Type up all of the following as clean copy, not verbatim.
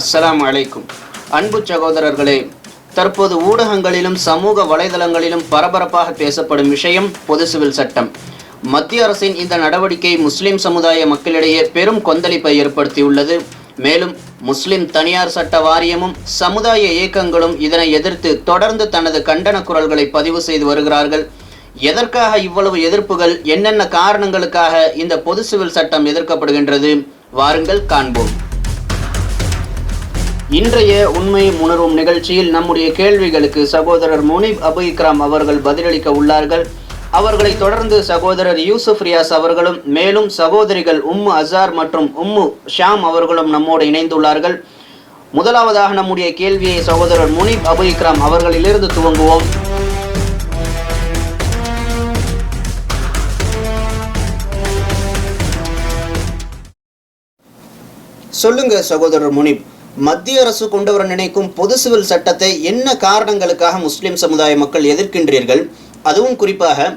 அஸ்ஸலாமு அலைக்கும். அன்பு சகோதரர்களே, தற்போது ஊடகங்களிலும் சமூக வலைதளங்களிலும் பரபரப்பாக பேசப்படும் விஷயம் பொது சிவில் சட்டம். மத்திய அரசின் இந்த நடவடிக்கை முஸ்லிம் சமுதாய மக்களிடையே பெரும் கொந்தளிப்பை ஏற்படுத்தியுள்ளது. மேலும் முஸ்லிம் தனியார் சட்ட வாரியமும் சமுதாய இயக்கங்களும் இதனை எதிர்த்து தொடர்ந்து தனது கண்டன குரல்களை பதிவு செய்து வருகிறார்கள். எதற்காக இவ்வளவு எதிர்ப்புகள், என்னென்ன காரணங்களுக்காக இந்த பொது சிவில் சட்டம் எதிர்க்கப்படுகின்றது, வாருங்கள் காண்போம். இன்றைய உண்மை உணர்வும் நிகழ்ச்சியில் நம்முடைய கேள்விகளுக்கு சகோதரர் முனீப் அபு இக்ராம் அவர்கள் பதிலளிக்க உள்ளார்கள். அவர்களை தொடர்ந்து சகோதரர் யூசுப் ரியாஸ் அவர்களும், மேலும் சகோதரிகள் உம்மு அசார் மற்றும் உம்மு ஷாம் அவர்களும் நம்மோடு இணைந்துள்ளார்கள். முதலாவதாக நம்முடைய கேள்வியை சகோதரர் முனீப் அபு இக்ராம் அவர்களிலிருந்து துவங்குவோம். சொல்லுங்க சகோதரர் முனீப், மத்திய அரசு கொண்டு வர நினைக்கும் பொது சிவில் சட்டத்தை என்ன காரணங்களுக்காக முஸ்லிம் சமுதாய மக்கள் எதிர்க்கின்றீர்கள்? அதுவும் குறிப்பாக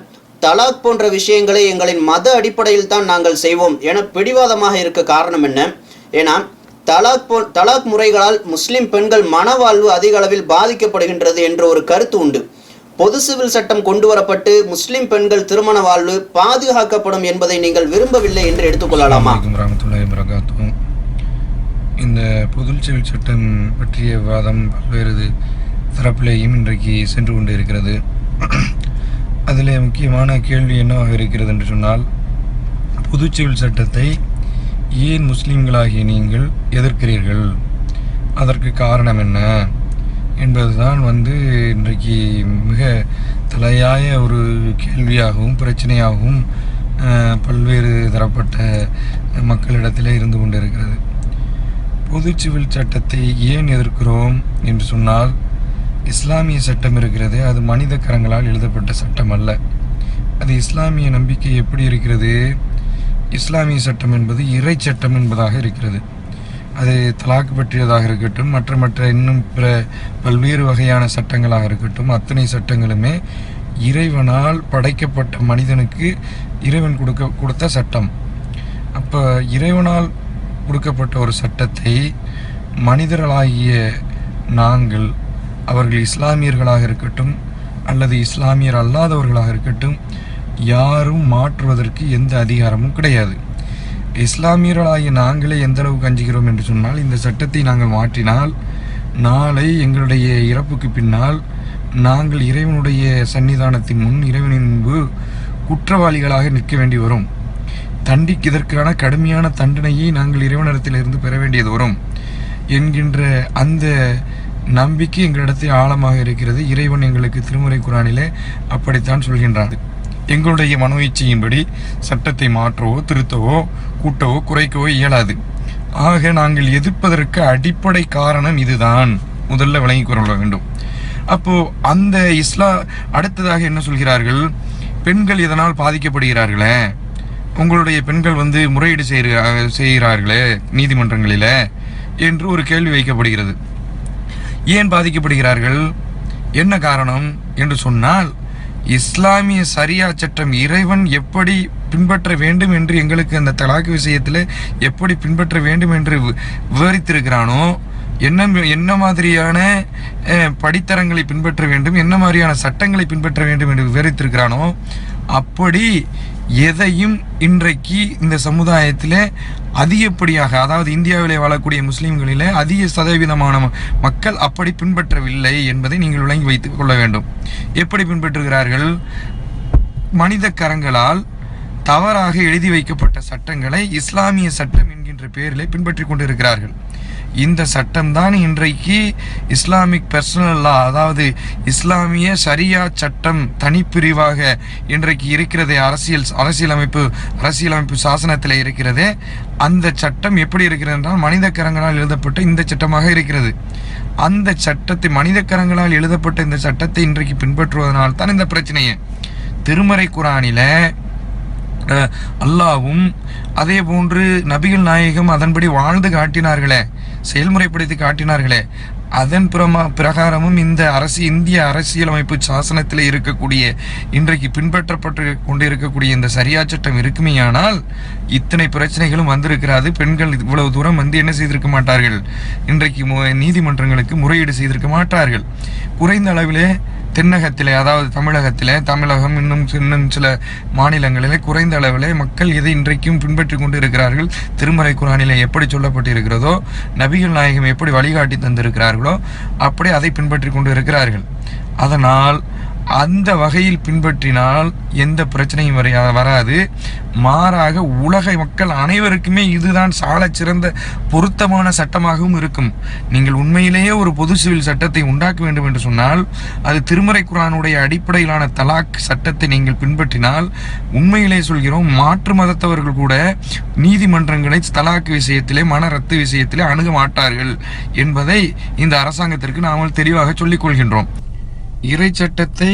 தலாக் போன்ற விஷயங்களை எங்களின் மத அடிப்படையில் தான் நாங்கள் செய்வோம் என பிடிவாதமாக இருக்க காரணம் என்ன? ஏன்னா தலாக் முறைகளால் முஸ்லிம் பெண்கள் மனவாழ்வு அதிக அளவில் பாதிக்கப்படுகின்றது என்ற ஒரு கருத்து உண்டு. பொது சிவில் சட்டம் கொண்டு வரப்பட்டு முஸ்லிம் பெண்கள் திருமண வாழ்வு பாதுகாக்கப்படும் என்பதை நீங்கள் விரும்பவில்லை என்று எடுத்துக்கொள்ளலாமா? இந்த பொது சிவில் சட்டம் பற்றிய விவாதம் பல்வேறு தரப்பிலேயும் இன்றைக்கு சென்று கொண்டு இருக்கிறது. அதில் முக்கியமான கேள்வி என்னவாக இருக்கிறது என்று சொன்னால், பொது சிவில் சட்டத்தை ஏன் முஸ்லீம்களாகிய நீங்கள் எதிர்க்கிறீர்கள், அதற்கு காரணம் என்ன என்பதுதான் இன்றைக்கு மிக தலையாய ஒரு கேள்வியாகவும் பிரச்சனையாகவும் பல்வேறு தரப்பட்ட மக்களிடத்திலே இருந்து கொண்டு இருக்கிறது. பொது சிவில் சட்டத்தை ஏன் எதிர்க்கிறோம் என்று சொன்னால், இஸ்லாமிய சட்டம் இருக்கிறது, அது மனித கரங்களால் எழுதப்பட்ட சட்டம் அல்ல. அது இஸ்லாமிய நம்பிக்கை எப்படி இருக்கிறது? இஸ்லாமிய சட்டம் என்பது இறை சட்டம் என்பதாக இருக்கிறது. அது தலாக் பற்றியதாக இருக்கட்டும், மற்ற இன்னும் பிற பல்வேறு வகையான சட்டங்களாக இருக்கட்டும், அத்தனை சட்டங்களுமே இறைவனால் படைக்கப்பட்ட மனிதனுக்கு இறைவன் கொடுத்த சட்டம். அப்போ இறைவனால் கொடுக்கப்பட்ட ஒரு சட்டத்தை மனிதர்களாகிய நாங்கள், அவர்கள் இஸ்லாமியர்களாக இருக்கட்டும் அல்லது இஸ்லாமியர் அல்லாதவர்களாக இருக்கட்டும், யாரும் மாற்றுவதற்கு எந்த அதிகாரமும் கிடையாது. இஸ்லாமியர்களாகிய நாங்களே எந்த அளவுக்கு அஞ்சுகிறோம் என்று சொன்னால், இந்த சட்டத்தை நாங்கள் மாற்றினால் நாளை எங்களுடைய இறப்புக்கு பின்னால் நாங்கள் இறைவனுடைய சன்னிதானத்தின் முன், இறைவனின் முன்பு குற்றவாளிகளாக நிற்க வேண்டி வரும். இதற்கான கடுமையான தண்டனையை நாங்கள் இறைவனிடத்திலிருந்து பெற வேண்டியது வரும் என்கின்ற அந்த நம்பிக்கை எங்களிடத்தில் ஆழமாக இருக்கிறது. இறைவன் எங்களுக்கு திருமறை குர்ஆனிலே அப்படித்தான் சொல்கின்றார். எங்களுடைய மனோ இச்சையின்படி சட்டத்தை மாற்றவோ திருத்தவோ கூட்டவோ குறைக்கவோ இயலாது. ஆக நாங்கள் எதிர்ப்பதற்கு அடிப்படை காரணம் இதுதான், முதல்ல விளங்கிக் கொள்ள வேண்டும். அப்போ அந்த அடுத்ததாக என்ன சொல்கிறார்கள்? பெண்கள் இதனால் பாதிக்கப்படுகிறார்களே, உங்களுடைய பெண்கள் முறையீடு செய்கிறார்களே நீதிமன்றங்களில் என்று ஒரு கேள்வி வைக்கப்படுகிறது. ஏன் பாதிக்கப்படுகிறார்கள், என்ன காரணம் என்று சொன்னால், இஸ்லாமிய சரியா சட்டம் இறைவன் எப்படி பின்பற்ற வேண்டும் என்று எங்களுக்கு அந்த தலாக் விஷயத்தில் எப்படி பின்பற்ற வேண்டும் என்று விவரித்திருக்கிறானோ, என்ன மாதிரியான படித்தரங்களை பின்பற்ற வேண்டும், என்ன மாதிரியான சட்டங்களை பின்பற்ற வேண்டும் என்று விவரித்திருக்கிறானோ, அப்படி எதையும் இன்றைக்கு இந்த சமுதாயத்தில் அதிகப்படியாக, அதாவது இந்தியாவிலே வாழக்கூடிய முஸ்லீம்களில் அதிக சதவீதமான மக்கள் அப்படி பின்பற்றவில்லை என்பதை நீங்கள் விளங்கி வைத்துக் கொள்ள வேண்டும். எப்படி பின்பற்றுகிறார்கள்? மனித கரங்களால் தவறாக எழுதி வைக்கப்பட்ட சட்டங்களை இஸ்லாமிய சட்டம் என்கின்ற பெயரிலே பின்பற்றி கொண்டிருக்கிறார்கள். இந்த சட்டம்தான் இன்றைக்கு இஸ்லாமிக் பர்சனல் லா, அதாவது இஸ்லாமிய சரியா சட்டம் தனிப்பிரிவாக இன்றைக்கு இருக்கிறதே, அரசியலமைப்பு சாசனத்தில் இருக்கிறதே. அந்த சட்டம் எப்படி இருக்கிறது என்றால், மனித கரங்களால் எழுதப்பட்ட இந்த சட்டமாக இருக்கிறது. அந்த சட்டத்தை, மனித கரங்களால் எழுதப்பட்ட இந்த சட்டத்தை இன்றைக்கு பின்பற்றுவதனால் தான் இந்த பிரச்சனையே. திருமறை குர்ஆனில அல்லாவும் அதே போன்று நபிகள் நாயகம் அதன்படி வாழ்ந்து காட்டினார்களே, செயல்முறைப்படுத்தி காட்டினார்களே, அதன் பிரகாரமும் இந்த இந்திய அரசியலமைப்பு சாசனத்தில் இருக்கக்கூடிய இன்றைக்கு பின்பற்றப்பட்டு கொண்டிருக்கக்கூடிய இந்த சரியா சட்டம் இருக்குமேயானால் இத்தனை பிரச்சனைகளும் வந்திருக்கிறாது. பெண்கள் இவ்வளவு தூரம் வந்து என்ன செய்திருக்க மாட்டார்கள், இன்றைக்கு நீதிமன்றங்களுக்கு முறையீடு செய்திருக்க மாட்டார்கள். குறைந்த அளவிலே தென்னகத்திலே, அதாவது தமிழகம் இன்னும் சில மாநிலங்களிலே குறைந்த அளவிலே மக்கள் இதை இன்றைக்கும் பின்பற்றி கொண்டு இருக்கிறார்கள். திருமறை குர்ஆனிலே எப்படி சொல்லப்பட்டு இருக்கிறதோ, நபிகள் நாயகம் எப்படி வழிகாட்டி தந்திருக்கிறார்களோ அப்படி அதை பின்பற்றி கொண்டு இருக்கிறார்கள். அதனால் அந்த வகையில் பின்பற்றினால் எந்த பிரச்சனையும் வராது. மாறாக உலக மக்கள் அனைவருக்குமே இதுதான் சால சிறந்த பொருத்தமான சட்டமாகவும் இருக்கும். நீங்கள் உண்மையிலேயே ஒரு பொது சிவில் சட்டத்தை உண்டாக்க வேண்டும் என்று சொன்னால் அது திருமறை குர்ஆனுடைய அடிப்படையிலான தலாக் சட்டத்தை நீங்கள் பின்பற்றினால், உண்மையிலே சொல்கிறோம், மாற்று மதத்தவர்கள் கூட நீதிமன்றங்களை தலாக் விஷயத்திலே, மன ரத்து விஷயத்திலே அணுக மாட்டார்கள் என்பதை இந்த அரசாங்கத்திற்கு நாம் தெளிவாக சொல்லிக் கொள்கின்றோம். இறை சட்டத்தை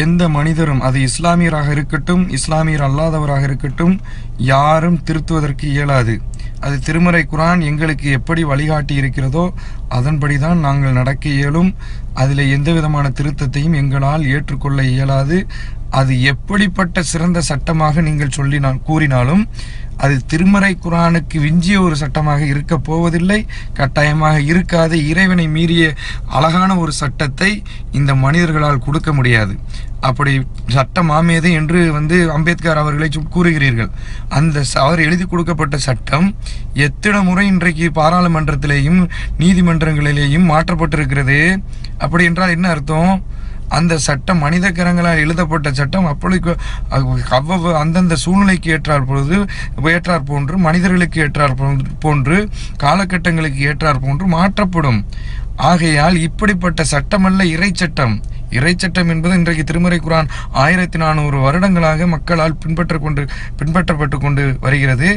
எந்த மனிதரும், அது இஸ்லாமியராக இருக்கட்டும் இஸ்லாமியர் அல்லாதவராக இருக்கட்டும், யாரும் திருத்துவதற்கு இயலாது. அது திருமறை குர்ஆன் எங்களுக்கு எப்படி வழிகாட்டி இருக்கிறதோ அதன்படிதான் நாங்கள் நடக்க இயலும். அதில் எந்த விதமான திருத்தத்தையும் எங்களால் ஏற்றுக்கொள்ள இயலாது. அது எப்படிப்பட்ட சிறந்த சட்டமாக நீங்கள் கூறினாலும் அது திருமறை குர்ஆனுக்கு விஞ்சிய ஒரு சட்டமாக இருக்க போவதில்லை, கட்டாயமாக இருக்காது. இறைவனை மீறிய அழகான ஒரு சட்டத்தை இந்த மனிதர்களால் கொடுக்க முடியாது. அப்படி சட்டம் மாமேதை என்று அம்பேத்கர் அவர்களை கூறுகிறீர்கள். அவர் எழுதி கொடுக்கப்பட்ட சட்டம் எத்தனை முறை இன்றைக்கு பாராளுமன்றத்திலேயும் நீதிமன்றங்களிலேயும் மாற்றப்பட்டிருக்கிறது. அப்படி என்றால் என்ன அர்த்தம்? அந்த சட்டம் மனித கரங்களால் எழுதப்பட்ட சட்டம் அப்பொழுது அந்தந்த சூழ்நிலைக்கு ஏற்றார் போன்று மனிதர்களுக்கு ஏற்றார் போன்று காலகட்டங்களுக்கு ஏற்றார் போன்று மாற்றப்படும். ஆகையால் இப்படிப்பட்ட சட்டமல்ல இறை சட்டம். இறை சட்டம் என்பது இன்றைக்கு திருமறை குர்ஆன் 1400 வருடங்களாக மக்களால் பின்பற்றப்பட்டு கொண்டு வருகிறது.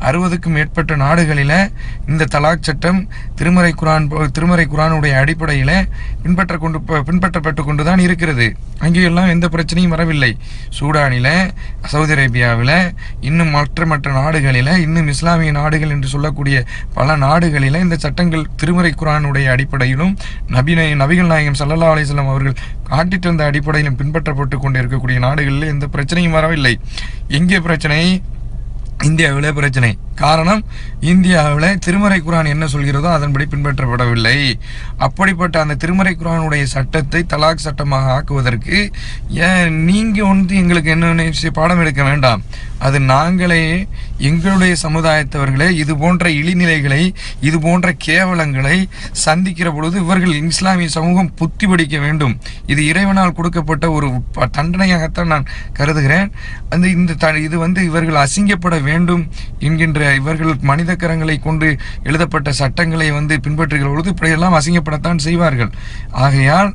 60க்கும் மேற்பட்ட நாடுகளில் இந்த தலாக் சட்டம் திருமறை குர்ஆனுடைய அடிப்படையில் பின்பற்றப்பட்டு கொண்டு தான் இருக்கிறது. அங்கேயெல்லாம் எந்த பிரச்சனையும் வரவில்லை. சூடானில், சவுதி அரேபியாவில், இன்னும் மற்ற நாடுகளில், இன்னும் இஸ்லாமிய நாடுகள் என்று சொல்லக்கூடிய பல நாடுகளில் இந்த சட்டங்கள் திருமறை குர்ஆனுடைய அடிப்படையிலும் நபிகள் நாயகம் ஸல்லல்லாஹு அலைஹி வஸல்லம் அவர்கள் காட்டிட்டு வந்த அடிப்படையிலும் பின்பற்றப்பட்டு கொண்டு இருக்கக்கூடிய நாடுகளில் எந்த பிரச்சனையும் வரவில்லை. எங்கே பிரச்சனை? இந்தியாவில் பிரச்சனை. காரணம், இந்தியாவில் திருமறை குர்ஆன் என்ன சொல்கிறதோ அதன்படி பின்பற்றப்படவில்லை. அப்படிப்பட்ட அந்த திருமறை குர்ஆனுடைய சட்டத்தை தலாக் சட்டமாக ஆக்குவதற்கு நீங்கள் எங்களுக்கு என்ன பாடம் எடுக்க வேண்டாம். அது நாங்களே, எங்களுடைய சமுதாயத்தவர்களே இது போன்ற இழிநிலைகளை, இது போன்ற கேவலங்களை சந்திக்கிற பொழுது இவர்கள் இஸ்லாமிய சமூகம் புத்தி படிக்க வேண்டும். இது இறைவனால் கொடுக்கப்பட்ட ஒரு தண்டனையாகத்தான் நான் கருதுகிறேன். இது இவர்கள் அசிங்கப்பட வேண்டும் என்கின்ற இவர்கள் மனித கரங்களை கொண்டு எழுதப்பட்ட சட்டங்களை பின்பற்றுகிற பொழுது இப்படியெல்லாம் அசிங்கப்படத்தான் செய்வார்கள். ஆகையால்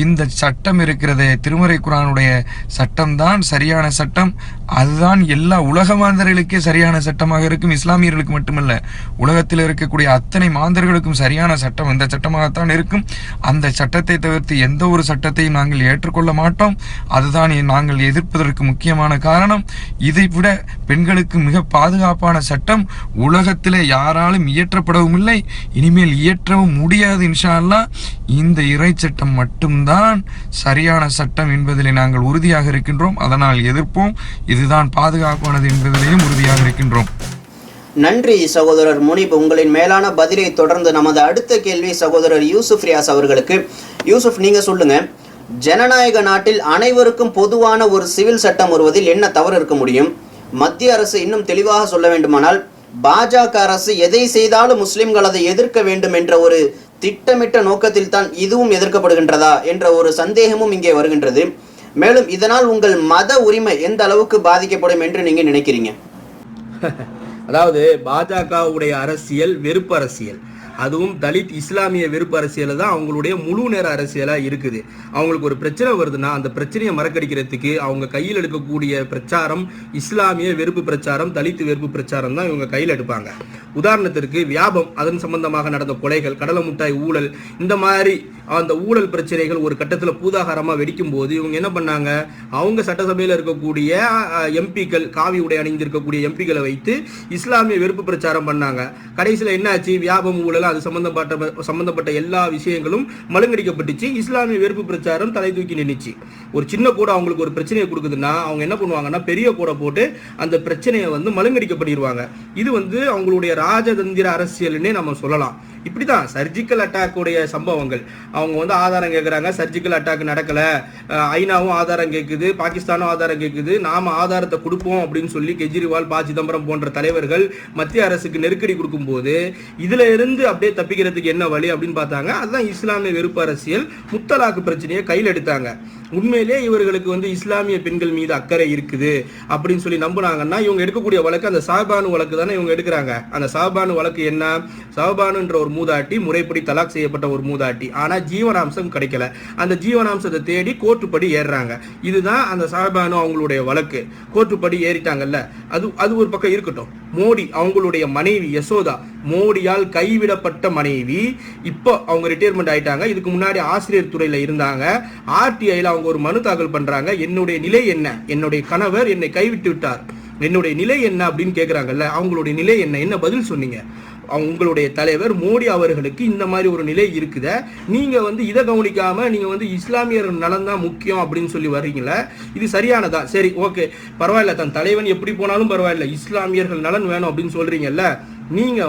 இந்த சட்டம் இருக்கிறதே, திருமறை குர்ஆனுடைய சட்டம்தான் சரியான சட்டம். அதுதான் எல்லா உலக மாந்தர்களுக்கே சரியான சட்டமாக இருக்கும். இஸ்லாமியர்களுக்கு மட்டுமல்ல, உலகத்தில் இருக்கக்கூடிய அத்தனை மாந்தர்களுக்கும் சரியான சட்டம் இந்த சட்டமாகத்தான் இருக்கும். அந்த சட்டத்தை தவிர்த்து எந்த ஒரு சட்டத்தையும் நாங்கள் ஏற்றுக்கொள்ள மாட்டோம். அதுதான் நாங்கள் எதிர்ப்பதற்கு முக்கியமான காரணம். இதை விட பெண்களுக்கு மிக பாதுகாப்பான சட்டம் உலகத்திலே யாராலும் இயற்றப்படவும் இல்லை, இனிமேல் இயற்றவும் முடியாது. இன்ஷா அல்லாஹ் இந்த இறை சட்டம் மட்டும்தான் சரியான சட்டம் என்பதிலே நாங்கள் உறுதியாக இருக்கின்றோம். அதனால் எதிர்ப்போம். இதுதான் பாதுகாப்பானது என்பதிலேயும் உறுதியாக இருக்கின்றோம். நன்றி சகோதரர் முனிப். உங்களின் மேலான பதிலை தொடர்ந்து நமது அடுத்த கேள்வி சகோதரர் யூசுப் ரியாஸ் அவர்களுக்கு. யூசுப், நீங்க சொல்லுங்க, ஜனநாயக நாட்டில் அனைவருக்கும் பொதுவான ஒரு சிவில் சட்டம் வருவதில் என்ன தவறு இருக்க முடியும்? மத்திய அரசு இன்னும் தெளிவாக சொல்ல வேண்டுமானால், பாஜக அரசு எதை செய்தாலும் முஸ்லிம்கள் அதை எதிர்க்க வேண்டும் என்ற ஒரு திட்டமிட்ட நோக்கத்தில் தான் இதுவும் எதிர்க்கப்படுகின்றதா என்ற ஒரு சந்தேகமும் இங்கே வருகின்றது. மேலும் இதனால் உங்கள் மத உரிமை எந்த அளவுக்கு பாதிக்கப்படும் என்று நீங்க நினைக்கிறீங்க? அதாவது பாஜகவுடைய அரசியல் வெறுப்பு அரசியல். அதுவும் தலித் இஸ்லாமிய வெறுப்பு அரசியல தான் அவங்களுடைய முழு நேர அரசியலா இருக்குது. அவங்களுக்கு ஒரு பிரச்சனை வருதுன்னா அந்த பிரச்சனையை மறக்கடிக்கிறதுக்கு அவங்க கையில் எடுக்கக்கூடிய பிரச்சாரம் இஸ்லாமிய வெறுப்பு பிரச்சாரம், தலித் வெறுப்பு பிரச்சாரம் தான் இவங்க கையில் எடுப்பாங்க. உதாரணத்திற்கு வியாபம், அதன் சம்பந்தமாக நடந்த கொலைகள், கடலை முட்டாய் ஊழல், இந்த மாதிரி அந்த ஊழல் பிரச்சனைகள் ஒரு கட்டத்தில் பூதாகாரமா வெடிக்கும் போது இவங்க என்ன பண்ணாங்க, அவங்க சட்டசபையில் இருக்கக்கூடிய எம்பிக்கள், காவி உடை அணிந்திருக்கக்கூடிய எம்பிக்களை வைத்து இஸ்லாமிய வெறுப்பு பிரச்சாரம் பண்ணாங்க. கடைசியில் என்னாச்சு, வியாபம் ஊழல் அது சம்பந்தப்பட்ட எல்லா விஷயங்களும் மழுங்கடிக்கப்பட்டுச்சு. இஸ்லாமிய வெறுப்பு பிரச்சாரம் தலை தூக்கி நின்றுச்சு. ஒரு சின்ன கூட அவங்களுக்கு ஒரு பிரச்சனையை கொடுக்குதுன்னா அவங்க என்ன பண்ணுவாங்கன்னா பெரிய கூட போட்டு அந்த பிரச்சனையை மழுங்கடிக்கப்பட்டிருவாங்க. இது அவங்களுடைய ராஜதந்திர அரசியல்னே நம்ம சொல்லலாம். இப்படிதான் சர்ஜிக்கல் அட்டாக் உடைய சம்பவங்கள். அவங்க ஆதாரம் கேட்குறாங்க, சர்ஜிக்கல் அட்டாக் நடக்கல, ஐநாவும் ஆதாரம் கேட்குது, பாகிஸ்தானும் ஆதாரம் கேட்குது, நாம ஆதாரத்தை கொடுப்போம் அப்படின்னு சொல்லி கெஜ்ரிவால், ப சிதம்பரம் போன்ற தலைவர்கள் மத்திய அரசுக்கு நெருக்கடி கொடுக்கும் போது இதுல இருந்து அப்படியே தப்பிக்கிறதுக்கு என்ன வழி அப்படின்னு பார்த்தாங்க. அதுதான் இஸ்லாமிய வெறுப்பு அரசியல். முத்தலாக்கு பிரச்சனையை கையில் எடுத்தாங்க. உண்மையிலே இவர்களுக்கு இஸ்லாமிய பெண்கள் மீது அக்கறை இருக்குது அப்படின்னு சொல்லி நம்பினாங்கன்னா இவங்க எடுக்கக்கூடிய வழக்கு அந்த சாபானு வழக்கு தானே இவங்க எடுக்கிறாங்க. அந்த சாபானு வழக்கு என்ன, சாபானுன்ற ஒரு மூதாட்டி, முறைப்படி தலாக் செய்யப்பட்ட ஒரு மூதாட்டி, ஆனா ஜீவனாம்சம் கிடைக்கல. அந்த ஜீவனாம்சத்தை தேடி கோர்ட்டுப்படி ஏறுறாங்க. இதுதான் அந்த சாபானு அவங்களுடைய வழக்கு. கோர்ட்டுப்படி ஏறிட்டாங்கல்ல, அது ஒரு பக்கம் இருக்கட்டும். மோடி அவங்களுடைய மனைவி யசோதா, மோடியால் கைவிடப்பட்ட மனைவி, இப்போ அவங்க ரிட்டையர்மெண்ட் ஆயிட்டாங்க. இதுக்கு முன்னாடி ஆசிரியர் துறையில இருந்தாங்க. ஆர்டிஐல அவங்க ஒரு மனு தாக்கல் பண்றாங்க. என்னுடைய நிலை என்ன, என்னுடைய கணவர் என்னை கைவிட்டு விட்டார், என்னுடைய நிலை என்ன அப்படின்னு கேட்குறாங்கல்ல. அவங்களுடைய நிலை என்ன பதில் சொன்னீங்க? உங்களுடைய தலைவர் மோடி அவர்களுக்கு இந்த மாதிரி ஒரு நிலை இருக்குத, நீங்க இதை கவனிக்காம நீங்க இஸ்லாமியர் நலன் தான் முக்கியம் அப்படின்னு சொல்லி வர்றீங்களா? இது சரியானதா? சரி, ஓகே, பரவாயில்ல, தன் தலைவன் எப்படி போனாலும் பரவாயில்ல, இஸ்லாமியர்கள் நலன் வேணும் அப்படின்னு சொல்றீங்கல்ல. நீங்க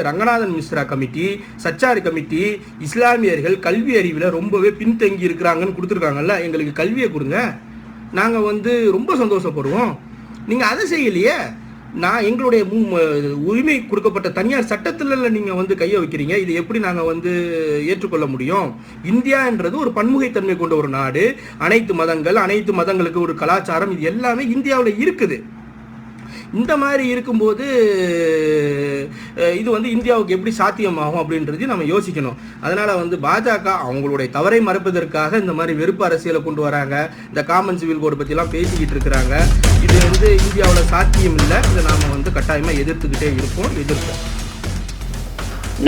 ரங்கநாதன் மிஸ்ரா கமிட்டி, சச்சாரி கமிட்டி, இஸ்லாமியர்கள் கல்வி அறிவில் ரொம்பவே பின்தங்கி இருக்கிறாங்கன்னு கொடுத்துருக்காங்கல்ல, எங்களுக்கு கல்வியை கொடுங்க, நாங்க ரொம்ப சந்தோஷப்படுவோம். நீங்க அதை செய்யலையே. நான் எங்களுடைய உரிமை கொடுக்கப்பட்ட தனியார் சட்டத்தில் நீங்க கையை வைக்கிறீங்க. இது எப்படி நாங்க ஏற்றுக்கொள்ள முடியும்? இந்தியான்றது ஒரு பன்முகைத்தன்மை கொண்ட ஒரு நாடு. அனைத்து மதங்கள், அனைத்து மதங்களுக்கு ஒரு கலாச்சாரம், இது எல்லாமே இந்தியாவில் இருக்குது. இந்த மாதிரி இருக்கும்போது இது இந்தியாவுக்கு எப்படி சாத்தியமாகும் அப்படின்றது நம்ம யோசிக்கணும். அதனால பாஜக அவங்களுடைய தவறை மறைப்பதற்காக இந்த மாதிரி வெறுப்பு அரசியலை கொண்டு வராங்க. இந்த காமன் சிவில் கோடு பற்றிலாம் பேசிக்கிட்டு இருக்கிறாங்க. இது இந்தியாவில் சாத்தியம் இல்லை. இதை நாம் கட்டாயமாக எதிர்த்துக்கிட்டே எதிர்ப்போம்.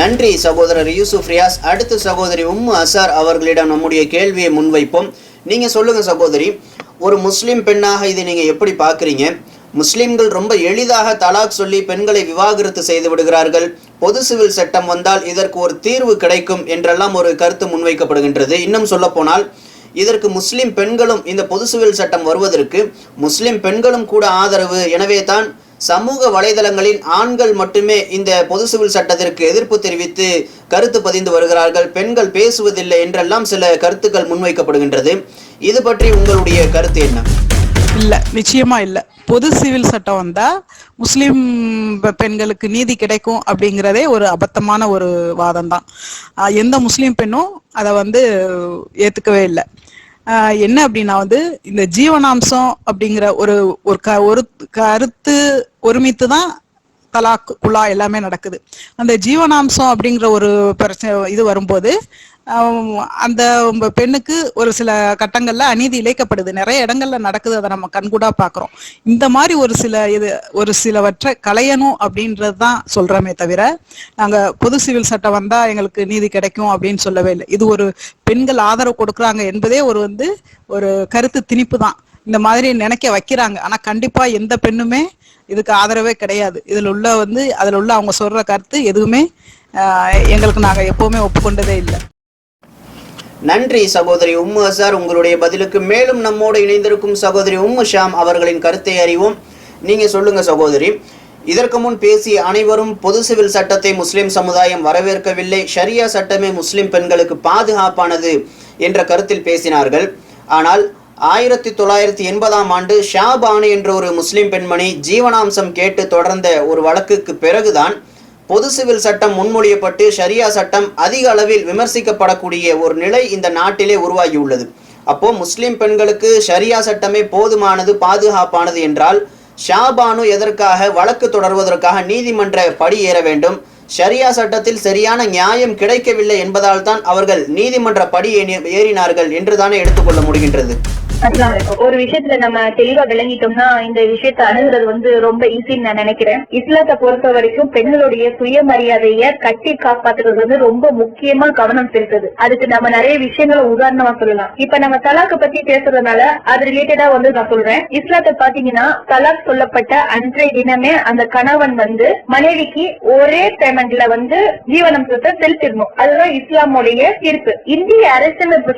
நன்றி சகோதரர் யூசுப் ரியாஸ். அடுத்து சகோதரி உம்மு அசார் அவர்களிடம் நம்முடைய கேள்வியை முன்வைப்போம். நீங்க சொல்லுங்க சகோதரி, ஒரு முஸ்லிம் பெண்ணாக இதை நீங்க எப்படி பார்க்குறீங்க? முஸ்லிம்கள் ரொம்ப எளிதாக தலாக் சொல்லி பெண்களை விவாகரத்து செய்து விடுகிறார்கள். பொது சிவில் சட்டம் வந்தால் இதற்கு ஒரு தீர்வு கிடைக்கும் என்றெல்லாம் ஒரு கருத்து முன்வைக்கப்படுகின்றது. இன்னும் சொல்ல போனால் இதற்கு முஸ்லிம் பெண்களும், இந்த பொது சிவில் சட்டம் வருவதற்கு முஸ்லிம் பெண்களும் கூட ஆதரவு. எனவே தான் சமூக வலைதளங்களில் ஆண்கள் மட்டுமே இந்த பொது சிவில் சட்டத்திற்கு எதிர்ப்பு தெரிவித்து கருத்து பதிந்து வருகிறார்கள், பெண்கள் பேசுவதில்லை என்றெல்லாம் சில கருத்துக்கள் முன்வைக்கப்படுகின்றது. இது பற்றி உங்களுடைய கருத்து என்ன? இல்ல, நிச்சயமா இல்ல. பொது சிவில் சட்டம் வந்தா முஸ்லிம் பெண்களுக்கு நீதி கிடைக்கும் அப்படிங்கிறதே ஒரு அபத்தமான ஒரு வாதம் தான். எந்த முஸ்லிம் பெண்ணும் அதை ஏத்துக்கவே இல்லை. என்ன அப்படின்னா இந்த ஜீவனாம்சம் அப்படிங்கிற ஒரு கருத்து ஒருமித்து தான் தலாக், குலா எல்லாமே நடக்குது. அந்த ஜீவனாம்சம் அப்படிங்கிற ஒரு பிரச்சனை இது வரும்போது அந்த பெண்ணுக்கு ஒரு சில கட்டங்கள்ல அநீதி இழைக்கப்படுது. நிறைய இடங்கள்ல நடக்குது. அதை நம்ம கண்கூடா பாக்குறோம். இந்த மாதிரி ஒரு சிலவற்றை களையணும் அப்படின்றதுதான் சொல்றோமே தவிர நாங்க பொது சிவில் சட்டம் வந்தா எங்களுக்கு நீதி கிடைக்கும் அப்படின்னு சொல்லவே இல்லை. இது ஒரு பெண்கள் ஆதரவு கொடுக்குறாங்க என்பதே ஒரு கருத்து திணிப்பு தான். இந்த மாதிரி நினைக்க வைக்கிறாங்க. ஆனா கண்டிப்பா எந்த பெண்ணுமே இதுக்கு ஆதரவே கிடையாது. அதுல உள்ள அவங்க சொல்ற கருத்து எதுவுமே எங்களுக்கு நாங்க எப்பவுமே ஒப்புக்கொண்டதே இல்லை. நன்றி சகோதரி உம்மு அசார், உங்களுடைய பதிலுக்கு. மேலும் நம்மோடு இணைந்திருக்கும் சகோதரி உம்மு ஷாம் அவர்களின் கருத்தை அறிவோம். நீங்க சொல்லுங்க சகோதரி. இதற்கு முன் பேசிய அனைவரும் பொது சிவில் சட்டத்தை முஸ்லிம் சமுதாயம் வரவேற்கவில்லை, ஷரியா சட்டமே முஸ்லிம் பெண்களுக்கு பாதுகாப்பானது என்ற கருத்தில் பேசினார்கள். ஆனால் 1980ஆம் ஆண்டு ஷாபானு என்ற ஒரு முஸ்லிம் பெண்மணி ஜீவனாம்சம் கேட்டு தொடர்ந்த ஒரு வழக்குக்கு பிறகுதான் பொது சிவில் சட்டம் முன்மொழியப்பட்டு ஷரியா சட்டம் அதிக அளவில் விமர்சிக்கப்படக்கூடிய ஒரு நிலை இந்த நாட்டிலே உருவாகியுள்ளது. அப்போ முஸ்லிம் பெண்களுக்கு ஷரியா சட்டமே போதுமானது, பாதுகாப்பானது என்றால் ஷாபானு எதற்காக வழக்கு தொடர்வதற்காக நீதிமன்ற படி ஏற வேண்டும்? ஷரியா சட்டத்தில் சரியான நியாயம் கிடைக்கவில்லை என்பதால் தான் அவர்கள் நீதிமன்ற படி ஏறினார்கள் என்றுதானே எடுத்துக்கொள்ள முடிகின்றது. ஒரு விஷயத்துல நம்ம தெளிவா விளங்கிட்டோம்னா இந்த விஷயத்தை அணுகிறது வந்து ரொம்ப ஈஸின்னு நான் நினைக்கிறேன். இஸ்லாத்தை பொறுத்த வரைக்கும் பெண்களுடைய சுயமரியாதைய கட்டி காப்பாத்துறது வந்து ரொம்ப முக்கியமா கவனம் செலுத்துது. அதுக்கு நம்ம நிறைய விஷயங்களை உதாரணமா சொல்லலாம். இப்ப நம்ம தலாக்கு பத்தி பேசுறதுனால அது ரிலேட்டடா வந்து நான் சொல்றேன். இஸ்லாத்தை பாத்தீங்கன்னா தலாக் சொல்லப்பட்ட அன்றைய தினமே அந்த கணவன் வந்து மனைவிக்கு ஒரே பேமெண்ட்ல வந்து ஜீவனாம்சத்தை செலுத்திடணும். அதுதான் இஸ்லாமுடைய தீர்ப்பு. இந்திய அரசியலமைப்பு